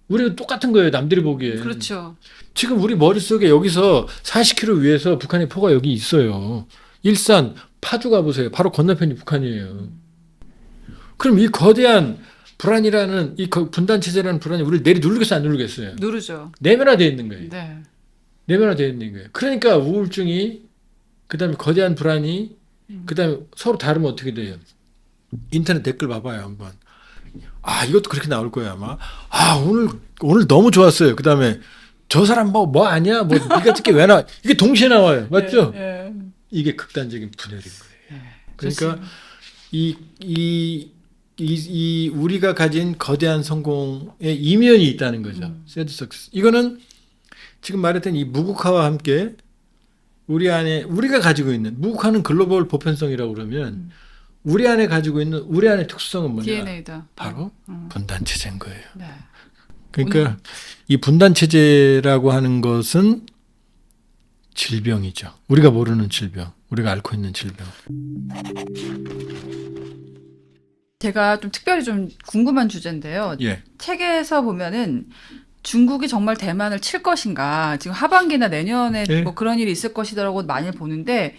우리가 똑같은 거예요. 남들이 보기에. 그렇죠. 지금 우리 머릿속에 여기서 40km 위에서 북한의 포가 여기 있어요. 일산, 파주 가보세요. 바로 건너편이 북한이에요. 그럼 이 거대한 불안이라는 이 분단체제라는 불안이 우리를 내리누르겠어요? 안 누르겠어요? 누르죠. 내면화되어 있는 거예요. 네. 내면화되어 있는 거예요. 그러니까 우울증이 그다음에 거대한 불안이 그다음에 서로 다르면 어떻게 돼요? 인터넷 댓글 봐봐요 한번. 아 이것도 그렇게 나올 거예요 아마. 아 오늘 너무 좋았어요. 그다음에 저 사람 뭐 아니야 뭐 네가 듣게 왜 나와? 이게 동시에 나와요. 맞죠? 예. 이게 극단적인 분열인 거예요. 그러니까 좋습니다. 이 우리가 가진 거대한 성공의 이면이 있다는 거죠. 새드 석세스. 이거는 지금 말했던 이 무국화와 함께 우리 안에 우리가 가지고 있는 무국화는 글로벌 보편성이라고 그러면 우리 안에 가지고 있는 우리 안의 특수성은 뭐냐? DNA다. 바로 분단 체제인 거예요. 네. 그러니까 이 분단 체제라고 하는 것은 질병이죠. 우리가 모르는 질병, 우리가 앓고 있는 질병. 제가 좀 특별히 좀 궁금한 주제인데요. 예. 책에서 보면은 중국이 정말 대만을 칠 것인가, 지금 하반기나 내년에 예. 뭐 그런 일이 있을 것이라고 많이 보는데,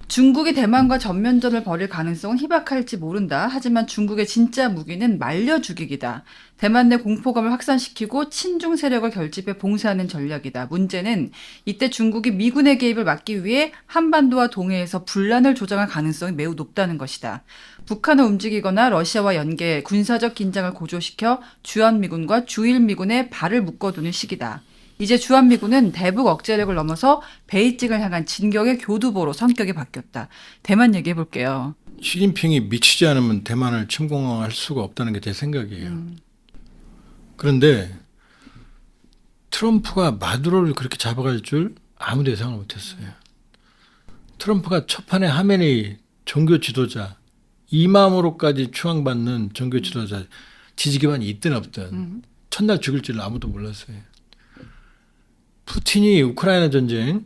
중국이 대만과 전면전을 벌일 가능성은 희박할지 모른다. 하지만 중국의 진짜 무기는 말려 죽이기다. 대만 내 공포감을 확산시키고 친중 세력을 결집해 봉쇄하는 전략이다. 문제는 이때 중국이 미군의 개입을 막기 위해 한반도와 동해에서 분란을 조장할 가능성이 매우 높다는 것이다. 북한을 움직이거나 러시아와 연계, 군사적 긴장을 고조시켜 주한미군과 주일미군의 발을 묶어두는 시기다. 이제 주한미군은 대북 억제력을 넘어서 베이징을 향한 진격의 교두보로 성격이 바뀌었다. 대만 얘기해 볼게요. 시진핑이 미치지 않으면 대만을 침공할 수가 없다는 게 제 생각이에요. 그런데 트럼프가 마두로를 그렇게 잡아갈 줄 아무도 예상을 못했어요. 트럼프가 첫판에 하메네이 종교 지도자 이 마음으로까지 추앙받는 종교 지도자 지지 기반이 있든 없든 첫날 죽을 줄 아무도 몰랐어요. 푸틴이 우크라이나 전쟁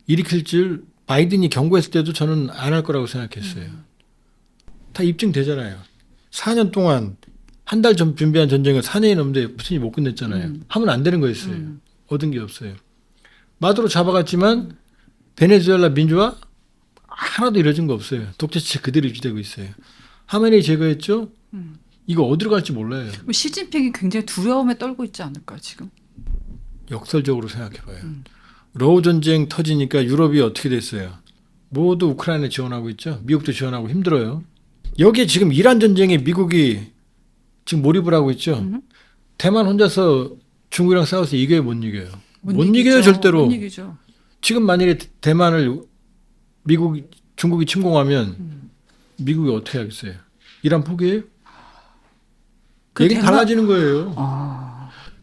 일으킬 줄 바이든이 경고했을 때도 저는 안 할 거라고 생각했어요. 다 입증되잖아요. 4년 동안 한 달 전 준비한 전쟁을 4년이 넘는데 푸틴이 못 끝냈잖아요. 하면 안 되는 거였어요. 얻은 게 없어요. 마두로 잡아갔지만 베네수엘라 민주화 하나도 이뤄진 거 없어요. 독재체 그대로 유지되고 있어요. 하메네이 제거했죠? 이거 어디로 갈지 몰라요. 시진핑이 굉장히 두려움에 떨고 있지 않을까 지금? 역설적으로 생각해봐요. 러우 전쟁 터지니까 유럽이 어떻게 됐어요? 모두 우크라이나 지원하고 있죠. 미국도 지원하고 힘들어요. 여기에 지금 이란 전쟁에 미국이 지금 몰입을 하고 있죠. 대만 혼자서 중국이랑 싸워서 이겨요, 못 이겨요? 못 이겨요, 절대로. 못 이기죠. 지금 만일에 대만을 중국이 침공하면 미국이 어떻게 하겠어요? 이란 포기해요? 그 얘기 달라지는 거예요.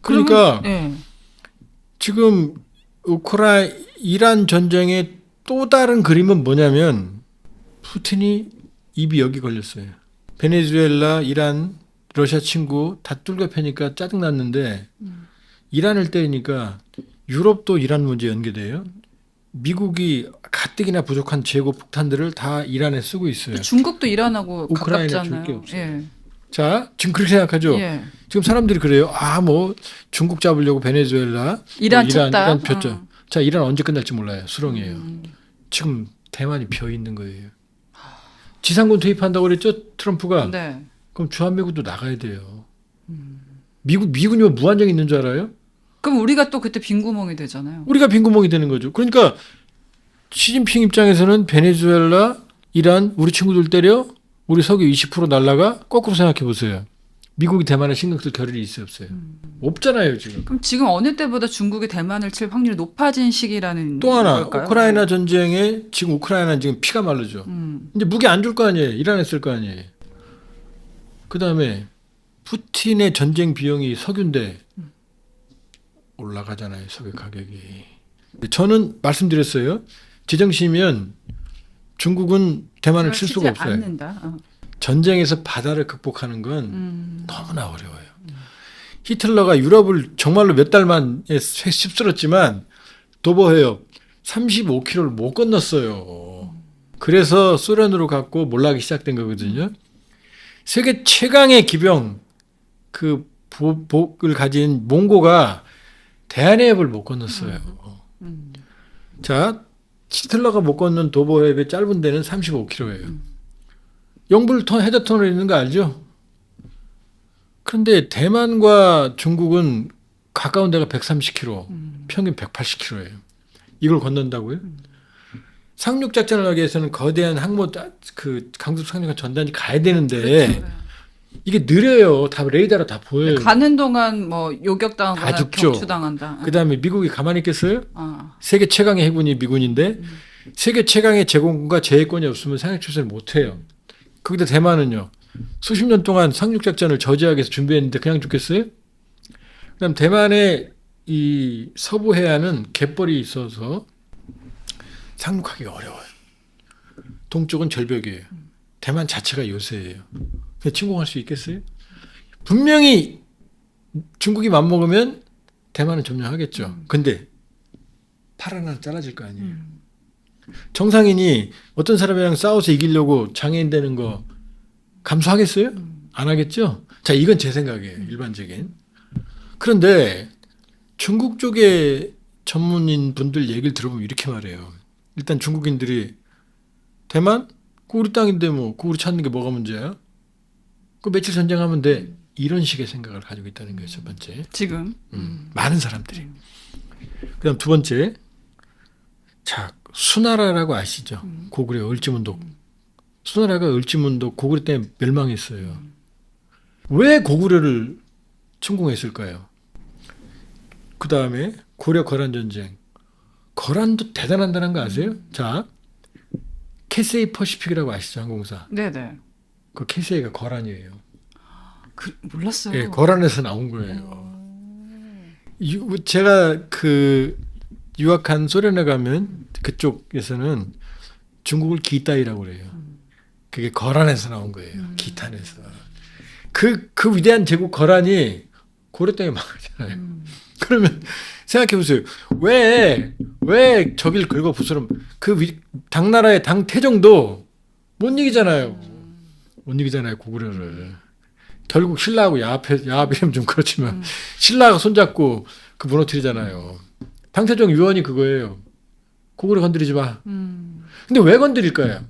그러니까 네. 지금 이란 전쟁의 또 다른 그림은 뭐냐면 푸틴이 입이 여기 걸렸어요. 베네수엘라, 이란, 러시아 친구 다 뚫겨 패니까 짜증났는데 이란을 때리니까 유럽도 이란 문제 연계돼요. 미국이 가뜩이나 부족한 재고 폭탄들을 다 이란에 쓰고 있어요. 중국도 이란하고 우크라이나 가깝잖아요. 줄게 없어요. 예. 자, 지금 그렇게 생각하죠. 예. 지금 사람들이 그래요. 뭐 중국 잡으려고 베네수엘라, 이란 쳤다. 이란 폈죠. 자, 이란 언제 끝날지 몰라요. 수렁이에요. 지금 대만이 비어 있는 거예요. 지상군 투입한다고 그랬죠, 트럼프가. 네. 그럼 주한미군도 나가야 돼요. 미군이 뭐 무한정 있는 줄 알아요? 그럼 우리가 또 그때 빈구멍이 되잖아요. 우리가 빈구멍이 되는 거죠. 그러니까 시진핑 입장에서는 베네수엘라, 이란 우리 친구들 때려 우리 석유 20% 날라가 거꾸로 생각해 보세요. 미국이 대만에 신경 쓸 겨를이 있어요, 없어요? 없잖아요, 지금. 그럼 지금 어느 때보다 중국이 대만을 칠 확률이 높아진 시기라는 또 하나 걸까요? 우크라이나 전쟁에 지금 우크라이나는 지금 피가 마르죠. 이제 무기 안 줄 거 아니에요. 이란 했을 거 아니에요. 그다음에 푸틴의 전쟁 비용이 석유인데 올라가잖아요. 석유 가격이. 저는 말씀드렸어요. 제정신이면 중국은 대만을 칠 수가 치지 없어요. 않는다. 전쟁에서 바다를 극복하는 건 너무나 어려워요. 히틀러가 유럽을 정말로 몇 달 만에 휩쓸었지만 도보해협 35km를 못 건넜어요. 그래서 소련으로 갔고 몰락이 시작된 거거든요. 세계 최강의 기병 그 복을 가진 몽고가 대한해협을 못 건넜어요. 자, 히틀러가 못 건넌 도보해협의 짧은 데는 35km예요. 영불턴 해저턴으로 있는 거 알죠? 그런데 대만과 중국은 가까운 데가 130km, 평균 180km예요. 이걸 건넌다고요? 상륙작전을 하기 위해서는 거대한 항모 그 강습 상륙한 전단이 가야 되는데 그렇죠. 이게 느려요. 다 레이더로 다 보여요. 가는 동안 뭐 다 요격당하거나 죽죠. 격추당한다. 그다음에 미국이 가만히 있겠어요? 아. 세계 최강의 해군이 미군인데 세계 최강의 제공군과 제해권이 없으면 상륙 출전을 못 해요. 거기다 대만은요. 수십 년 동안 상륙작전을 저지하기 위해서 준비했는데 그냥 죽겠어요? 그다음 대만의 이 서부 해안은 갯벌이 있어서 상륙하기가 어려워요. 동쪽은 절벽이에요. 대만 자체가 요새예요. 그냥 침공할 수 있겠어요? 분명히 중국이 맘먹으면 대만은 점령하겠죠. 근데 팔 하나 잘라질 거 아니에요. 정상인이 어떤 사람이랑 싸워서 이기려고 장애인 되는 거 감수하겠어요? 안 하겠죠? 자, 이건 제 생각이에요. 일반적인. 그런데 중국 쪽의 전문인 분들 얘기를 들어보면 이렇게 말해요. 일단 중국인들이 대만? 그 우리 땅인데 뭐, 그 우리 찾는 게 뭐가 문제야? 그 며칠 전쟁하면 돼. 이런 식의 생각을 가지고 있다는 거예요, 첫 번째. 지금. 많은 사람들이. 그 다음 두 번째. 자, 수나라라고 아시죠? 고구려 을지문독. 수나라가 을지문독 고구려 때문에 멸망했어요. 왜 고구려를 침공했을까요? 그 다음에 고려 거란 전쟁. 거란도 대단한다는 거 아세요? 자, 캐세이 퍼시픽이라고 아시죠? 항공사. 네네. 그 캐세이가 거란이에요. 몰랐어요. 예, 거란에서 나온 거예요. 제가 그 유학한 소련에 가면 그쪽에서는 중국을 기타이라고 그래요. 그게 거란에서 나온 거예요. 기탄에서. 그 위대한 제국 거란이 고려 때문에 망하잖아요. 그러면 생각해 보세요. 왜 저길 긁어 부스럼 당나라의 당 태종도 못 이기잖아요. 못 이기잖아요, 고구려를. 결국 신라하고 야합이라면 좀 그렇지만 신라가 손잡고 그 무너뜨리잖아요. 당태종 유언이 그거예요. 고구려 건드리지 마. 근데 왜 건드릴까요?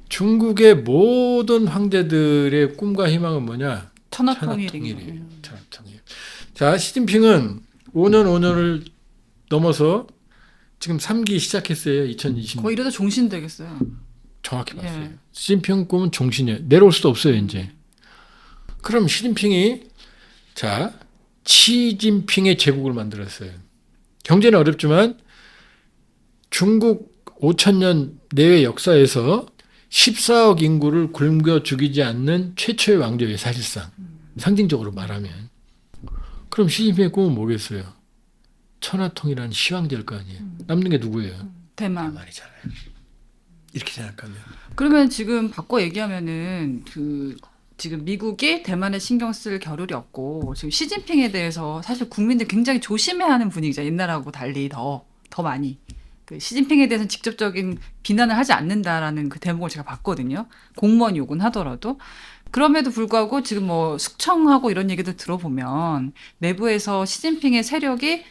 중국의 모든 황제들의 꿈과 희망은 뭐냐? 천하통일이에요. 천하통일. 자, 시진핑은 5년을 넘어서 지금 3기 시작했어요. 2020년. 거의 이러다 종신 되겠어요. 정확히 봤어요. 예. 시진핑 꿈은 종신이에요. 내려올 수도 없어요, 이제. 그럼 시진핑이 시진핑의 제국을 만들었어요. 경제는 어렵지만 중국 5천년 내외 역사에서 14억 인구를 굶겨 죽이지 않는 최초의 왕조예요, 사실상. 상징적으로 말하면. 그럼 시진핑의 꿈은 뭐겠어요? 천하통일한 시황제일 거 아니에요. 남는 게 누구예요? 대만. 대만이잖아요. 이렇게 생각하면. 그러면 지금 바꿔 얘기하면은 지금 미국이 대만에 신경 쓸 겨를이 없고 지금 시진핑에 대해서 사실 국민들 굉장히 조심해하는 분위기죠. 옛날하고 달리 더 많이. 그 시진핑에 대해서는 직접적인 비난을 하지 않는다라는 그 대목을 제가 봤거든요. 공무원 욕은 하더라도. 그럼에도 불구하고 지금 뭐 숙청하고 이런 얘기들 들어보면 내부에서 시진핑의 세력이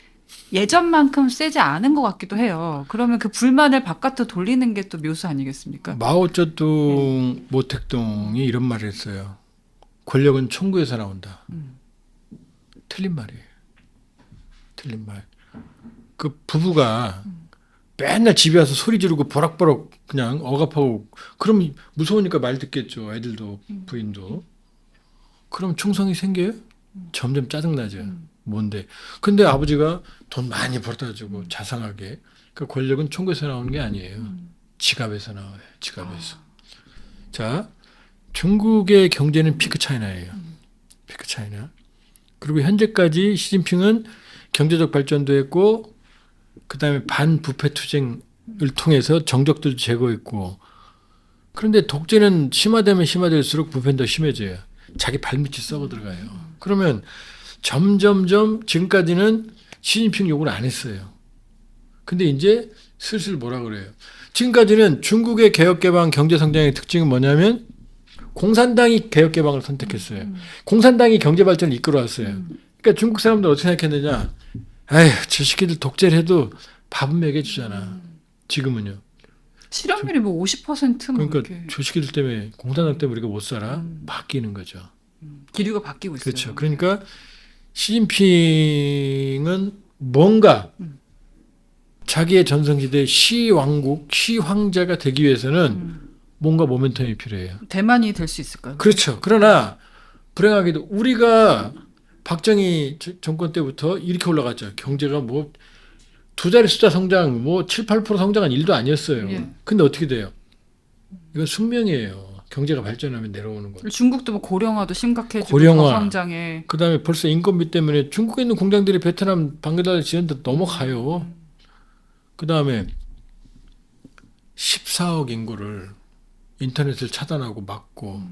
예전만큼 세지 않은 것 같기도 해요. 그러면 그 불만을 바깥으로 돌리는 게 또 묘수 아니겠습니까? 마오쩌둥, 모택동이 이런 말을 했어요. 권력은 총구에서 나온다. 틀린 말이에요. 틀린 말. 그 부부가 맨날 집에 와서 소리 지르고 버럭버럭 그냥 억압하고 그럼 무서우니까 말 듣겠죠. 애들도 부인도. 그럼 충성이 생겨요? 점점 짜증나죠. 뭔데? 근데 아버지가 돈 많이 벌어다 주고 자상하게. 그 권력은 총구에서 나오는 게 아니에요. 지갑에서 나와요. 지갑에서. 자, 중국의 경제는 피크 차이나예요. 피크 차이나. 그리고 현재까지 시진핑은 경제적 발전도 했고 그다음에 반부패 투쟁을 통해서 정적들도 제거했고 그런데 독재는 심화되면 심화될수록 부패는 더 심해져요. 자기 발밑이 썩어 들어가요. 그러면 점점점 지금까지는 시진핑 욕을 안 했어요. 근데 이제 슬슬 뭐라 그래요. 지금까지는 중국의 개혁개방 경제성장의 특징은 뭐냐면 공산당이 개혁개방을 선택했어요. 공산당이 경제발전을 이끌어왔어요. 그러니까 중국 사람들 어떻게 생각했느냐. 에휴, 저 새끼들 독재를 해도 밥은 먹여주잖아. 지금은요. 실업률이 뭐 50% 뭐 그러니까 이렇게 저 새끼들 때문에 공산당 때문에 우리가 못 살아. 바뀌는 거죠. 기류가 바뀌고 있어요. 그렇죠. 그러니까 시진핑은 뭔가 자기의 전성시대 시왕국, 시황제가 되기 위해서는 뭔가 모멘텀이 필요해요. 대만이 될 수 있을까요? 그렇죠. 그러나 불행하게도 우리가 박정희 정권 때부터 이렇게 올라갔죠. 경제가 뭐 두 자리 숫자 성장, 뭐 7, 8% 성장한 일도 아니었어요. 예. 근데 어떻게 돼요? 이건 숙명이에요. 경제가 발전하면 내려오는 거. 중국도 뭐 고령화도 심각해지고 고령화. 저성장에 그다음에 벌써 인건비 때문에 중국에 있는 공장들이 베트남, 방글라데시 이런 데 넘어가요. 그다음에 14억 인구를 인터넷을 차단하고 막고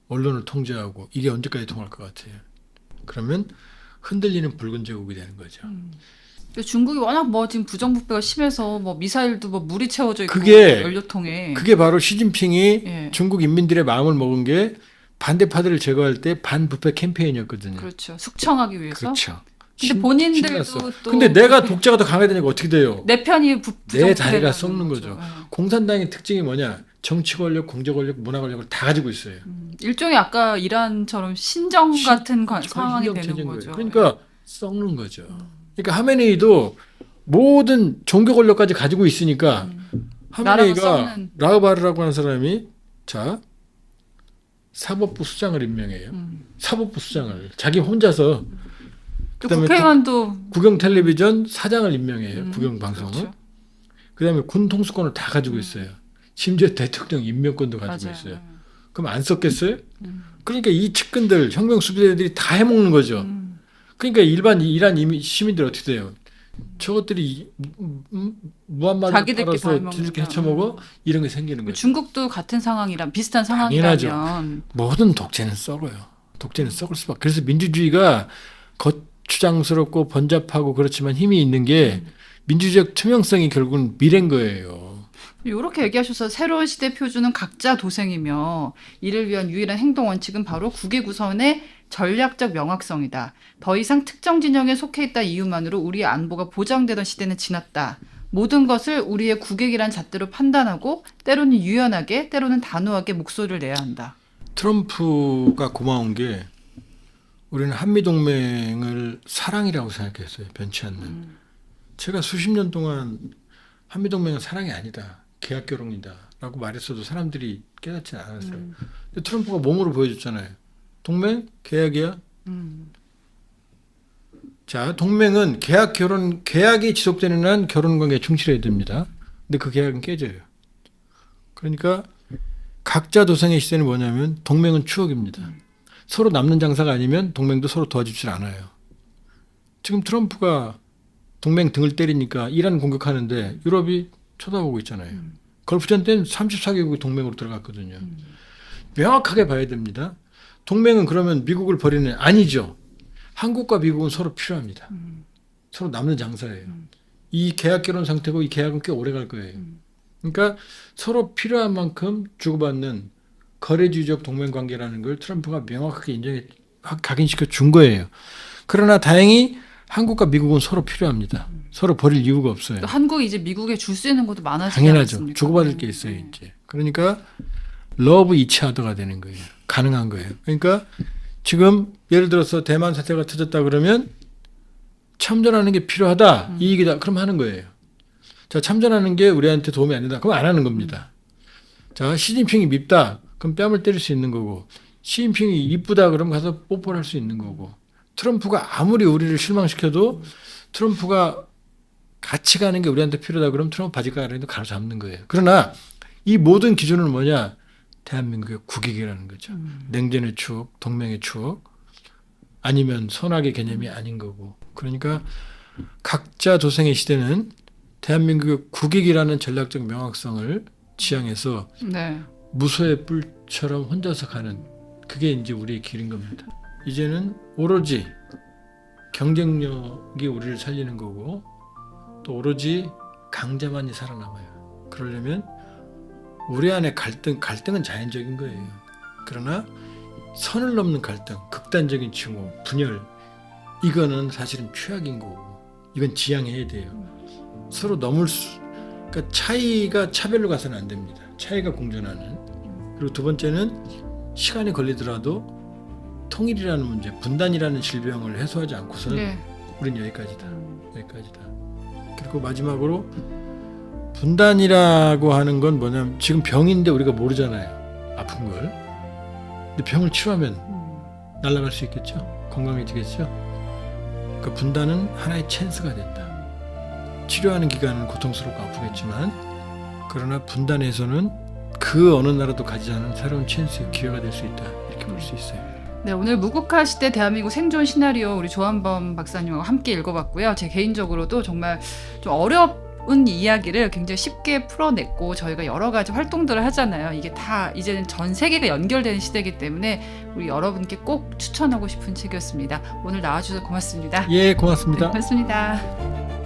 언론을 통제하고 이게 언제까지 통할 것 같아요. 그러면 흔들리는 붉은 제국이 되는 거죠. 근데 중국이 워낙 뭐 지금 부정부패가 심해서 뭐 미사일도 뭐 물이 채워져 있고 그게- 연료통에 그게 바로 시진핑이 예. 중국 인민들의 마음을 먹은 게 반대파들을 제거할 때 반부패 캠페인이었거든요. 그렇죠. 숙청하기 위해서. 그렇죠. 근데 신- 본인들도 신났어. 또 근데 내가 독재가 더 강해지니까 어떻게 돼요? 내 편이 내 부정부패라는 다리가 썩는 거죠. 예. 공산당의 특징이 뭐냐? 정치 권력, 공제 권력, 문화 권력을 다 가지고 있어요. 일종의 아까 이란처럼 신정 같은 상황이 신경 되는 체제인 거죠. 거예요. 그러니까 썩는 거죠. 그러니까 하메네이도 모든 종교 권력까지 가지고 있으니까 하메네이가 나라가 썩는. 라흐바르라고 하는 사람이 자 사법부 수장을 임명해요. 사법부 수장을 자기 혼자서 또 그다음에 국회의원도 국영 텔레비전 사장을 임명해요. 국영 방송을. 그렇죠. 그다음에 군 통수권을 다 가지고 있어요. 심지어 대통령 임명권도 가지고 맞아요. 있어요. 그럼 안 썼겠어요? 그러니까 이 측근들 혁명 수비대들이 다 해먹는 거죠. 그러니까 일반 이란 시민들 어떻게 돼요? 저것들이 무한마다 자기들끼리 다 팔아서 해먹는다. 뒤집게 헤쳐먹어 이런 게 생기는 거죠. 중국도 같은 상황이란 비슷한 당연하죠. 상황이라면 모든 독재는 썩어요. 독재는 썩을 수밖에. 그래서 민주주의가 거추장스럽고 번잡하고 그렇지만 힘이 있는 게 민주적 투명성이 결국은 미래인 거예요. 이렇게 얘기하셔서 새로운 시대 표준은 각자 도생이며 이를 위한 유일한 행동 원칙은 바로 국외 구선의 전략적 명확성이다. 더 이상 특정 진영에 속해 있다 이유만으로 우리의 안보가 보장되던 시대는 지났다. 모든 것을 우리의 국익이란 잣대로 판단하고 때로는 유연하게 때로는 단호하게 목소리를 내야 한다. 트럼프가 고마운 게 우리는 한미동맹을 사랑이라고 생각했어요. 변치 않는. 제가 수십 년 동안 한미동맹은 사랑이 아니다. 계약결혼이다. 라고 말했어도 사람들이 깨닫지 않았어요. 근데 트럼프가 몸으로 보여줬잖아요. 동맹? 계약이야? 자, 동맹은 계약이 지속되는 한 결혼관계에 충실해야 됩니다. 근데 그 계약은 깨져요. 그러니까 각자 도생의 시대는 뭐냐면 동맹은 추억입니다. 서로 남는 장사가 아니면 동맹도 서로 도와주질 않아요. 지금 트럼프가 동맹 등을 때리니까 이란 공격하는데 유럽이 쳐다보고 있잖아요. 걸프전 때는 34개국이 동맹으로 들어갔거든요. 명확하게 봐야 됩니다. 동맹은 그러면 미국을 버리는 아니죠. 한국과 미국은 서로 필요합니다. 서로 남는 장사예요. 이 계약 결혼 상태고 이 계약은 꽤 오래 갈 거예요. 그러니까 서로 필요한 만큼 주고받는 거래주의적 동맹 관계라는 걸 트럼프가 명확하게 각인시켜 준 거예요. 그러나 다행히 한국과 미국은 서로 필요합니다. 서로 버릴 이유가 없어요. 또 한국이 이제 미국에 줄 수 있는 것도 많아지지 당연하죠. 않습니까? 주고받을 게 있어요, 이제. 그러니까 러브 이치하더가 되는 거예요. 가능한 거예요. 그러니까 지금 예를 들어서 대만 사태가 터졌다 그러면 참전하는 게 필요하다. 이익이다. 그럼 하는 거예요. 자, 참전하는 게 우리한테 도움이 안 된다. 그럼 안 하는 겁니다. 자, 시진핑이 밉다. 그럼 뺨을 때릴 수 있는 거고 시진핑이 이쁘다 그러면 가서 뽀뽀를 할 수 있는 거고, 트럼프가 아무리 우리를 실망시켜도 트럼프가 같이 가는 게 우리한테 필요하다 그러면 트럼프 바지가랑이도 가로잡는 거예요. 그러나 이 모든 기준은 뭐냐? 대한민국의 국익이라는 거죠. 냉전의 추억, 동맹의 추억, 아니면 선악의 개념이 아닌 거고. 그러니까 각자 도생의 시대는 대한민국의 국익이라는 전략적 명확성을 지향해서 네. 무소의 뿔처럼 혼자서 가는, 그게 이제 우리의 길인 겁니다. 이제는 오로지 경쟁력이 우리를 살리는 거고, 또 오로지 강자만이 살아남아요. 그러려면 우리 안에 갈등은 자연적인 거예요. 그러나 선을 넘는 갈등, 극단적인 칭호, 분열, 이거는 사실은 최악인 거고, 이건 지양해야 돼요. 서로 그러니까 차이가 차별로 가서는 안 됩니다. 차이가 공존하는. 그리고 두 번째는 시간이 걸리더라도 통일이라는 문제, 분단이라는 질병을 해소하지 않고서는 네. 우린 여기까지다. 그리고 마지막으로 분단이라고 하는 건 뭐냐면, 지금 병인데 우리가 모르잖아요. 아픈 걸. 근데 병을 치료하면 날아갈 수 있겠죠. 건강해지겠죠. 그러니까 분단은 하나의 찬스가 된다. 치료하는 기간은 고통스럽고 아프겠지만, 그러나 분단에서는 그 어느 나라도 가지지 않은 새로운 찬스, 기회가 될 수 있다. 이렇게 볼 수 있어요. 네, 오늘 무국화 시대 대한민국 생존 시나리오 우리 조한범 박사님하고 함께 읽어봤고요. 제 개인적으로도 정말 좀 어려운 이야기를 굉장히 쉽게 풀어냈고, 저희가 여러 가지 활동들을 하잖아요. 이게 다 이제는 전 세계가 연결되는 시대이기 때문에 우리 여러분께 꼭 추천하고 싶은 책이었습니다. 오늘 나와주셔서 고맙습니다. 예, 고맙습니다. 고맙습니다.